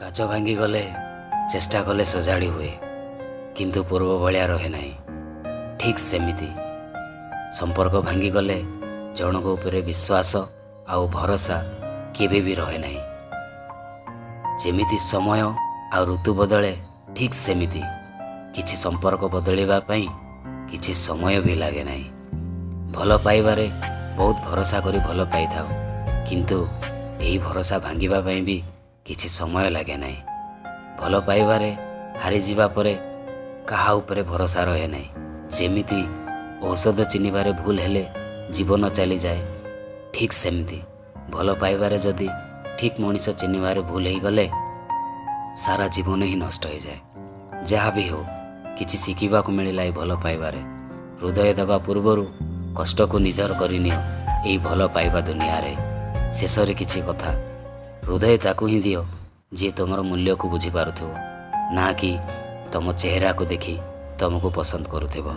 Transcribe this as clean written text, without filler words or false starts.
କାଚ ଭାଙ୍ଗି ଗଲେ ଚେଷ୍ଟା କଲେ ସଜାଡ଼ି ହୁଏ, କିନ୍ତୁ ପୂର୍ବ ଭଳିଆ ରହେ ନାହିଁ। ଠିକ୍ ସେମିତି ସମ୍ପର୍କ ଭାଙ୍ଗିଗଲେ ଜଣଙ୍କ ଉପରେ ବିଶ୍ୱାସ ଆଉ ଭରସା କେବେ ବି ରହେ ନାହିଁ। ଯେମିତି ସମୟ ଆଉ ଋତୁ ବଦଳେ, ଠିକ୍ ସେମିତି କିଛି ସମ୍ପର୍କ ବଦଳିବା ପାଇଁ କିଛି ସମୟ ବି ଲାଗେ ନାହିଁ। ଭଲ ପାଇବାରେ ବହୁତ ଭରସା କରି ଭଲ ପାଇଥାଉ, କିନ୍ତୁ ଏହି ଭରସା ଭାଙ୍ଗିବା ପାଇଁ ବି କିଛି ସମୟ ଲାଗେ ନାହିଁ। ଭଲ ପାଇବାରେ ହାରିଯିବା ପରେ କାହା ଉପରେ ଭରସା ରହେ ନାହିଁ। ଯେମିତି ଔଷଧ ଚିହ୍ନିବାରେ ଭୁଲ ହେଲେ ଜୀବନ ଚାଲିଯାଏ, ଠିକ୍ ସେମିତି ଭଲ ପାଇବାରେ ଯଦି ଠିକ୍ ମଣିଷ ଚିହ୍ନିବାରେ ଭୁଲ ହେଇଗଲେ ସାରା ଜୀବନ ହିଁ ନଷ୍ଟ ହୋଇଯାଏ। ଯାହା ବି ହେଉ, କିଛି ଶିଖିବାକୁ ମିଳିଲା ଏହି ଭଲ ପାଇବାରେ। ହୃଦୟ ଦେବା ପୂର୍ବରୁ କଷ୍ଟକୁ ନିଜର କରିନିଅ ଏହି ଭଲ ପାଇବା ଦୁନିଆରେ। ଶେଷରେ କିଛି କଥା, ହୃଦୟ ତାକୁ ହିଁ ଦିଅ ଯିଏ ତୁମର ମୂଲ୍ୟକୁ ବୁଝିପାରୁଥିବ, ନା କି ତୁମ ଚେହେରାକୁ ଦେଖି ତୁମକୁ ପସନ୍ଦ କରୁଥିବ।